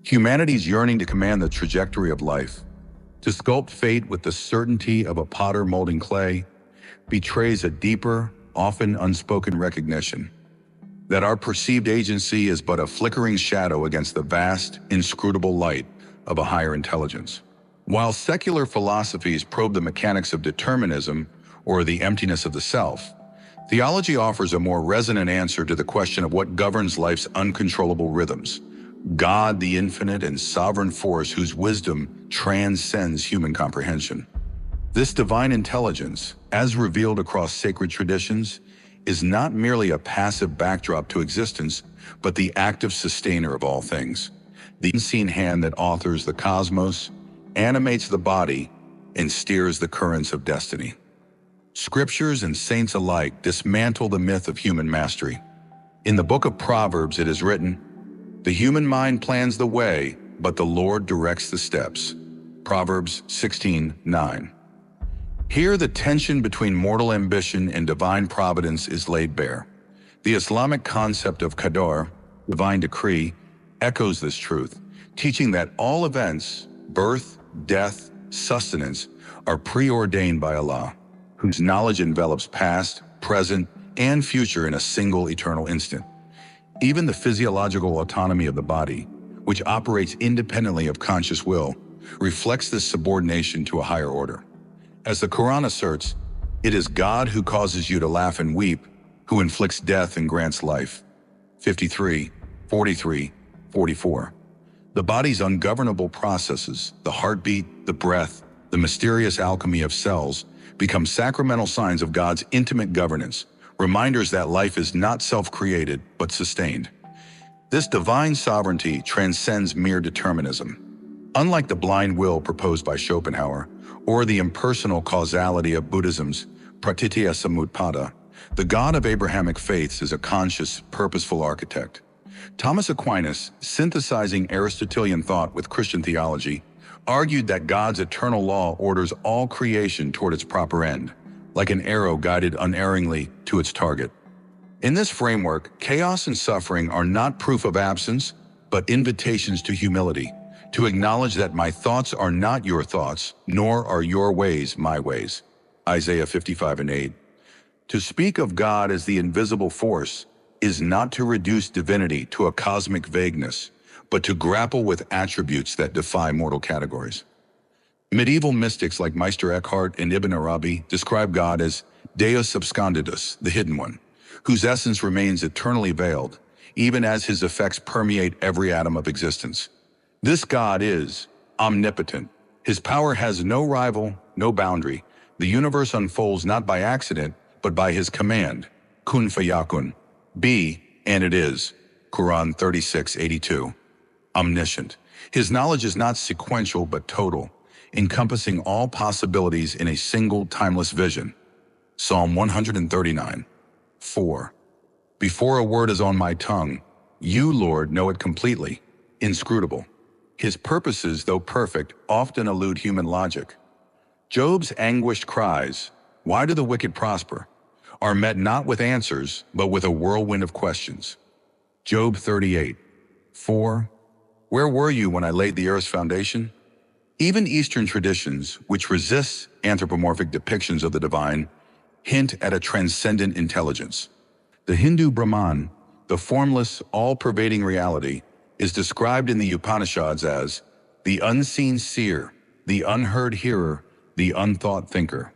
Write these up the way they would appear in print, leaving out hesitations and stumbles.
Humanity's yearning to command the trajectory of life, to sculpt fate with the certainty of a potter molding clay, betrays a deeper, often unspoken recognition that our perceived agency is but a flickering shadow against the vast, inscrutable light of a higher intelligence. While secular philosophies probe the mechanics of determinism or the emptiness of the self, theology offers a more resonant answer to the question of what governs life's uncontrollable rhythms. God, the infinite and sovereign force whose wisdom transcends human comprehension. This divine intelligence, as revealed across sacred traditions, is not merely a passive backdrop to existence, but the active sustainer of all things. The unseen hand that authors the cosmos, animates the body, and steers the currents of destiny. Scriptures and saints alike dismantle the myth of human mastery. In the book of Proverbs it is written, "The human mind plans the way, but the Lord directs the steps." Proverbs 16:9. Here the tension between mortal ambition and divine providence is laid bare. The Islamic concept of qadar, divine decree, echoes this truth, teaching that all events, birth, death, sustenance, are preordained by Allah, whose knowledge envelops past, present, and future in a single eternal instant. Even the physiological autonomy of the body, which operates independently of conscious will, reflects this subordination to a higher order. As the Quran asserts, it is God who causes you to laugh and weep, who inflicts death and grants life. 53, 43, 44. The body's ungovernable processes, the heartbeat, the breath, the mysterious alchemy of cells, become sacramental signs of God's intimate governance, reminders that life is not self-created but sustained. This divine sovereignty transcends mere determinism. Unlike the blind will proposed by Schopenhauer, or the impersonal causality of Buddhism's pratitya samutpada, the God of Abrahamic faiths is a conscious, purposeful architect. Thomas Aquinas, synthesizing Aristotelian thought with Christian theology, argued that God's eternal law orders all creation toward its proper end, like an arrow guided unerringly to its target. In this framework, chaos and suffering are not proof of absence, but invitations to humility, to acknowledge that my thoughts are not your thoughts, nor are your ways my ways. Isaiah 55:8. To speak of God as the invisible force is not to reduce divinity to a cosmic vagueness, but to grapple with attributes that defy mortal categories. Medieval mystics like Meister Eckhart and Ibn Arabi describe God as Deus absconditus, the hidden one, whose essence remains eternally veiled, even as his effects permeate every atom of existence. This God is omnipotent. His power has no rival, no boundary. The universe unfolds not by accident, but by his command, kun fayakun, be, and it is, Quran 36:82. Omniscient. His knowledge is not sequential but total, encompassing all possibilities in a single timeless vision. Psalm 139:4. Before a word is on my tongue, you, Lord, know it completely, inscrutable. His purposes, though perfect, often elude human logic. Job's anguished cries, "Why do the wicked prosper?" are met not with answers, but with a whirlwind of questions. Job 38:4. Where were you when I laid the earth's foundation? Even Eastern traditions, which resist anthropomorphic depictions of the divine, hint at a transcendent intelligence. The Hindu Brahman, the formless, all-pervading reality, is described in the Upanishads as the unseen seer, the unheard hearer, the unthought thinker,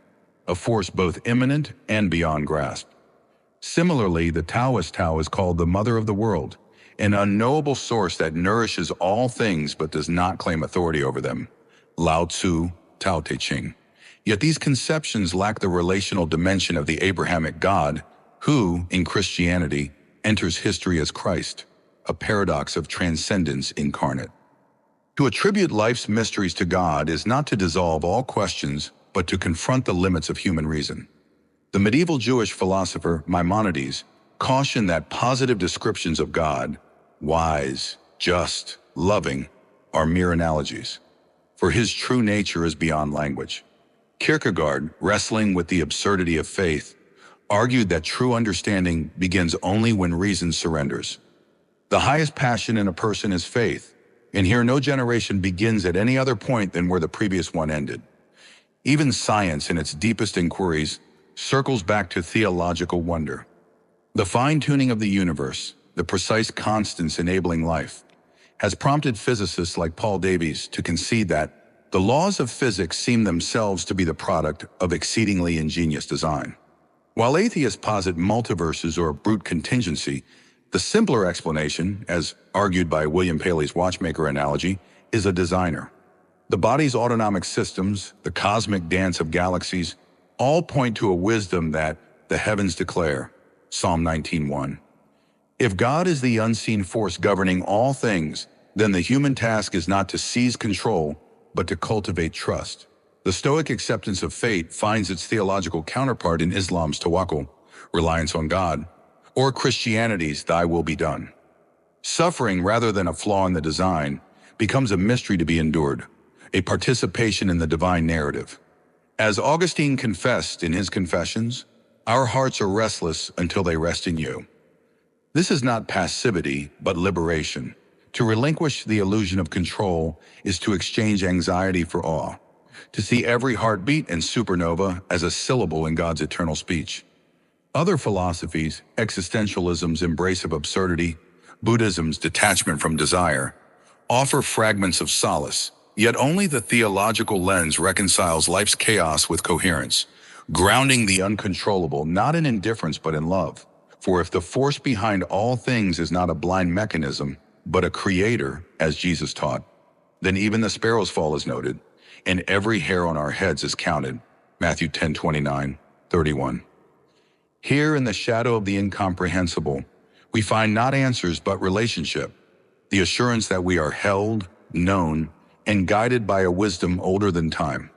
a force both immanent and beyond grasp. Similarly, the Taoist Tao is called the mother of the world, an unknowable source that nourishes all things but does not claim authority over them. Lao Tzu, Tao Te Ching. Yet these conceptions lack the relational dimension of the Abrahamic God, who, in Christianity, enters history as Christ, a paradox of transcendence incarnate. To attribute life's mysteries to God is not to dissolve all questions, but to confront the limits of human reason. The medieval Jewish philosopher Maimonides cautioned that positive descriptions of God, wise, just, loving, are mere analogies, for his true nature is beyond language. Kierkegaard, wrestling with the absurdity of faith, argued that true understanding begins only when reason surrenders. The highest passion in a person is faith, And here no generation begins at any other point than where the previous one ended. Even science in its deepest inquiries circles back to theological wonder. The fine-tuning of the universe, the precise constants enabling life, has prompted physicists like Paul Davies to concede that the laws of physics seem themselves to be the product of exceedingly ingenious design. While atheists posit multiverses or brute contingency, the simpler explanation, as argued by William Paley's watchmaker analogy, is a designer. The body's autonomic systems, the cosmic dance of galaxies, all point to a wisdom that the heavens declare. Psalm 19:1. If God is the unseen force governing all things, then the human task is not to seize control, but to cultivate trust. The Stoic acceptance of fate finds its theological counterpart in Islam's tawakkul, reliance on God, or Christianity's thy will be done. Suffering, rather than a flaw in the design, becomes a mystery to be endured, a participation in the divine narrative. As Augustine confessed in his Confessions, our hearts are restless until they rest in you. This is not passivity, but liberation. To relinquish the illusion of control is to exchange anxiety for awe, to see every heartbeat and supernova as a syllable in God's eternal speech. Other philosophies, existentialism's embrace of absurdity, Buddhism's detachment from desire, offer fragments of solace, yet only the theological lens reconciles life's chaos with coherence, grounding the uncontrollable not in indifference but in love. For if the force behind all things is not a blind mechanism, but a creator, as Jesus taught, then even the sparrow's fall is noted, and every hair on our heads is counted. Matthew 10:29-31. Here in the shadow of the incomprehensible, we find not answers but relationship, the assurance that we are held, known, and guided by a wisdom older than time.